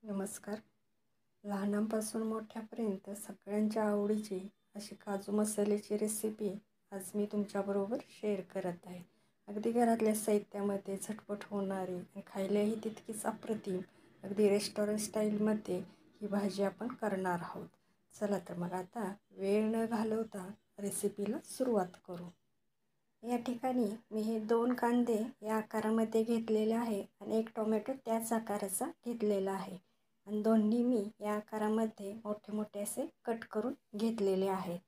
नमस्कार. लहानांपासून मोठ्यापर्यंत सगळ्यांच्या आवडीची अशी काजू मसाल्याची रेसिपी आज मी तुमच्याबरोबर शेअर करत आहे. अगदी घरातल्या साहित्यामध्ये झटपट होणारी आणि खायलाही तितकीच अप्रतिम, अगदी रेस्टॉरंट स्टाईलमध्ये ही भाजी आपण करणार आहोत. चला तर मग आता वेळ न घालवता रेसिपीला सुरुवात करू. या ठिकाणी मी हे 2 कांदे या आकारामध्ये घेतलेले आहे आणि 1 टोमॅटो त्याच आकाराचा घेतलेला आहे आणि दोन्ही मी या आकारामध्ये मोठे मोठे असे कट करून घेतलेले आहेत.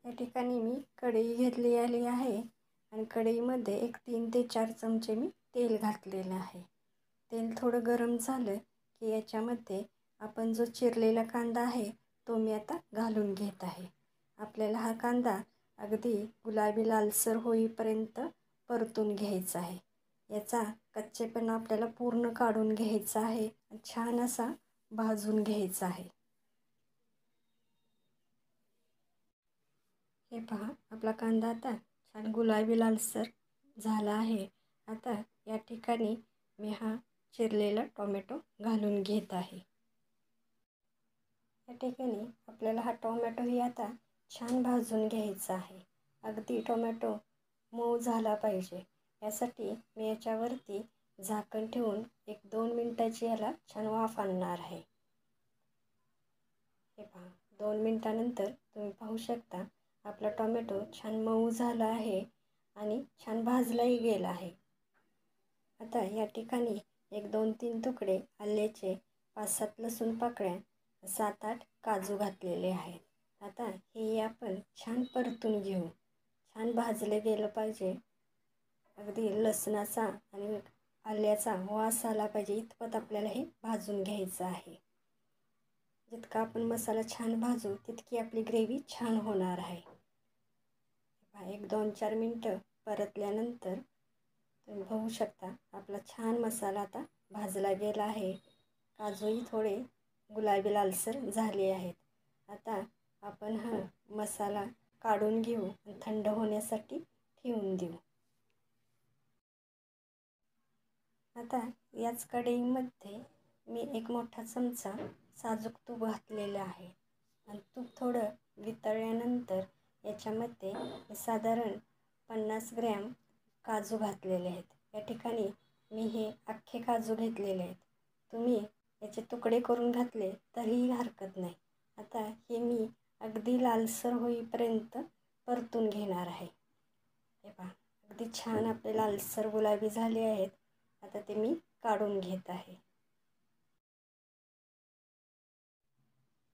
या ठिकाणी मी कढई घेतलेली आहे आणि कढईमध्ये एक 3 ते 4 चमचे मी तेल घातलेलं आहे. तेल थोडं गरम झालं की याच्यामध्ये आपण जो चिरलेला कांदा आहे तो मी आता घालून घेत आहे. आपल्याला हा कांदा अगदी गुलाबी लालसर होईपर्यंत परतून घ्यायचा आहे. याचा कच्चेपणा आपल्याला पूर्ण काढून घ्यायचा आहे आणि छान असा भाजून घ्यायचा आहे. हे पहा, आपला कांदा आता छान गुलाबी लालसर झाला आहे. आता या ठिकाणी मी हा चिरलेला टोमॅटो घालून घेत आहे. या ठिकाणी आपल्याला हा टोमॅटोही आता छान भाजून घ्यायचा आहे. अगदी टोमॅटो मऊ झाला पाहिजे यासाठी मी याच्यावरती झाकण ठेवून 1-2 मिनिटाची याला छान वाफ आणणार आहे. हे पहा, 2 मिनिटानंतर तुम्ही पाहू शकता आपला टोमॅटो छान मऊ झाला आहे आणि छान भाजलाही गेला आहे. आता या ठिकाणी 1-2-3 तुकडे आल्याचे, 5-7 लसूण पाकळ्या, 7-8 काजू घातलेले आहेत. आता हे आपण छान परतून घेऊ. छान भाजले गेलं पाहिजे. अगदी लसणाचा आणि आल्याचा वास आला पाहिजे इतपत आपल्याला हे भाजून घ्यायचं आहे. जितका आपण मसाला छान भाजू तितकी आपली ग्रेव्ही छान होणार आहे. 1-2-4 मिनटं परतल्यानंतर तुम्ही पाहू शकता आपला छान मसाला आता भाजला गेला आहे. काजूही थोडे गुलाबी लालसर झाले आहेत. आता आपण हा मसाला काढून घेऊ आणि थंड होण्यासाठी ठेवून देऊ. आता याच कढईमध्ये मी 1 मोठा चमचा साजूक तूप घातलेलं आहे आणि तूप थोडं वितळल्यानंतर याच्यामध्ये साधारण 50 ग्रॅम काजू घातलेले आहेत. या ठिकाणी मी हे अख्खे काजू घेतलेले आहेत. तुम्ही याचे तुकडे करून घातले तरीही हरकत नाही. आता हे मी अगदी लालसर होईपर्यंत परतून घेणार आहे. हे पहा, अगदी छान आपले लालसर गुलाबी झाले आहेत. आता ते मी काढून घेत आहे.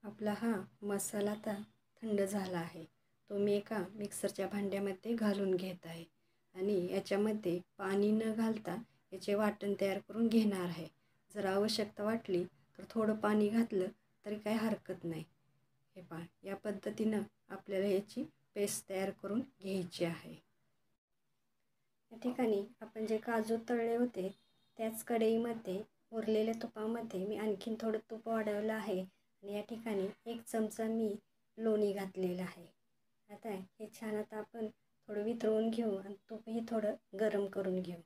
आपला हा मसाला आता थंड झाला आहे. तो मी एका मिक्सरच्या भांड्यामध्ये घालून घेत आहे आणि याच्यामध्ये पाणी न घालता याचे वाटण तयार करून घेणार आहे. जर आवश्यकता वाटली तर थोडं पाणी घातलं तरी काही हरकत नाही. हे पहा, या पद्धतीनं आपल्याला याची पेस्ट तयार करून घ्यायची आहे. या ठिकाणी आपण जे काजू तळले होते त्याच कढईमध्ये उरलेल्या तुपामध्ये मी आणखीन थोडं तूप वाढवलं आहे आणि या ठिकाणी 1 चमचा मी लोणी घातलेलं आहे. आता हे छान आता आपण थोडं वितळून घेऊ आणि तूपही थोडं गरम करून घेऊ.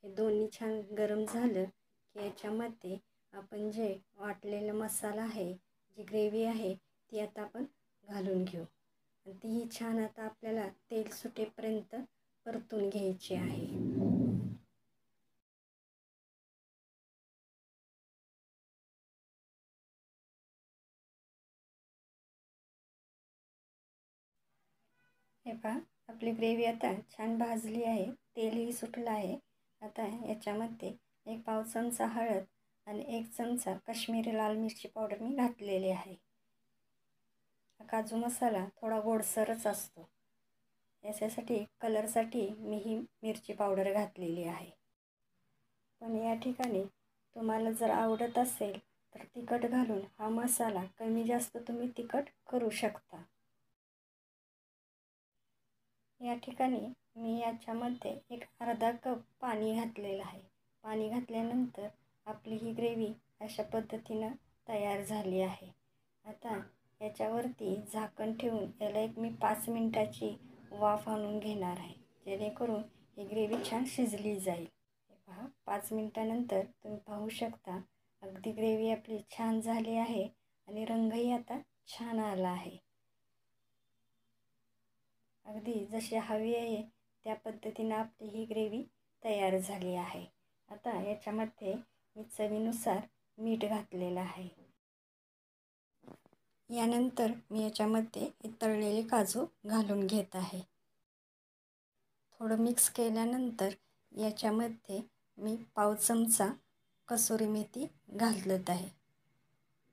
हे दोन्ही छान गरम झालं की याच्यामध्ये आपण जे वाटलेला मसाला आहे, जी ग्रेव्ही आहे ती आता आपण घालून घेऊ आणि तीही छान आता आपल्याला तेल सुटेपर्यंत परतून घ्यायची आहे. हे पहा, आपली ग्रेव्ही आता छान भाजली आहे. तेलही सुटलं आहे. आता याच्यामध्ये 1 पाव चमचा हळद आणि 1 चमचा काश्मीरी लाल मिरची पावडर मी घातलेली आहे. काजू मसाला थोडा गोडसरच असतो. याच्यासाठी कलरसाठी मी ही मिरची पावडर घातलेली आहे. पण या ठिकाणी तुम्हाला जर आवडत असेल तर तिखट घालून हा मसाला कमी जास्त तुम्ही तिखट करू शकता. या ठिकाणी मी याच्यामध्ये एक अर्धा कप पाणी घातलेलं आहे. पाणी घातल्यानंतर आपली ही ग्रेव्ही अशा पद्धतीनं तयार झाली आहे. आता याच्यावरती झाकण ठेवून याला मी 5 मिनिटाची वाफ आणून घेणार आहे, जेणेकरून ही ग्रेव्ही छान शिजली जाईल. हे पहा, 5 मिनिटानंतर तुम्ही पाहू शकता अगदी ग्रेव्ही आपली छान झाली आहे आणि रंगही आता छान आला आहे. अगदी जशी हवी आहे त्या पद्धतीनं आपली ही ग्रेव्ही तयार झाली आहे. आता याच्यामध्ये मी चवीनुसार मीठ घातलेलं आहे. यानंतर मी याच्यामध्ये तळलेले काजू घालून घेत आहे. थोडं मिक्स केल्यानंतर याच्यामध्ये मी पाव चमचा कसुरी मेथी घालत आहे.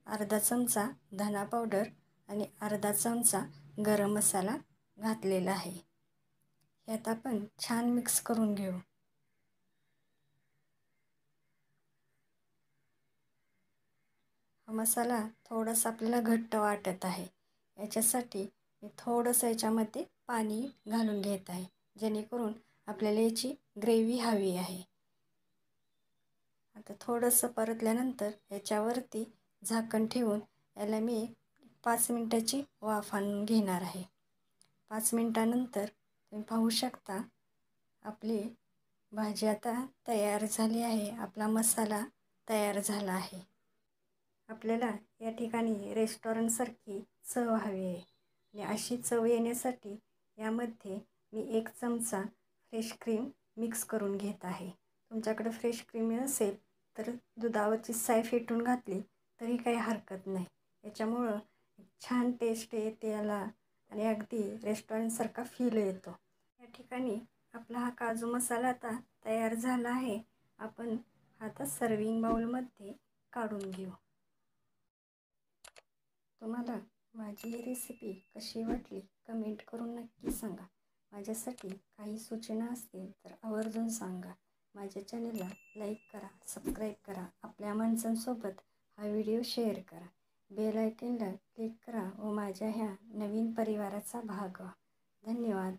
अर्धा चमचा धना पावडर आणि अर्धा चमचा गरम मसाला घातलेला आहे. यात आपण छान मिक्स करून घेऊ. हा मसाला थोडासा आपल्याला घट्ट वाटत आहे. याच्यासाठी मी थोडंसं याच्यामध्ये पाणी घालून घेत आहे, जेणेकरून आपल्याला याची ग्रेव्ही हवी आहे. आता थोडंसं परतल्यानंतर याच्यावरती झाकण ठेवून याला मी 5 मिनिटाची वाफ आणून घेणार आहे. 5 मिनिटानंतर तुम्ही पाहू शकता आपली भाजी आता तयार झाली आहे. आपला मसाला तयार झाला आहे. आपल्याला या ठिकाणी रेस्टॉरंटसारखी चव हवी आहे आणि अशी चव येण्यासाठी यामध्ये मी 1 चमचा फ्रेश क्रीम मिक्स करून घेत आहे. तुमच्याकडे फ्रेश क्रीम नसेल तर दुधावरची साय फेटून घातली तरी काही हरकत नाही. याच्यामुळं छान टेस्ट येते याला आणि अगदी रेस्टॉरंटसारखा फील येतो. या ठिकाणी आपला हा काजू मसाला आता तयार झाला आहे. आपण आता सर्विंग बाउलमध्ये काढून घेऊ. तुम्हाला माझी ही रेसिपी कशी वाटली कमेंट करून नक्की सांगा. माझ्यासाठी काही सूचना असतील तर आवर्जून सांगा. माझ्या चॅनलला लाईक करा, सबस्क्राईब करा, आपल्या माणसांसोबत हा व्हिडिओ शेअर करा, बेल आयकॉनला क्लिक करा व माझ्या ह्या नवीन परिवाराचा भाग व्हा. धन्यवाद.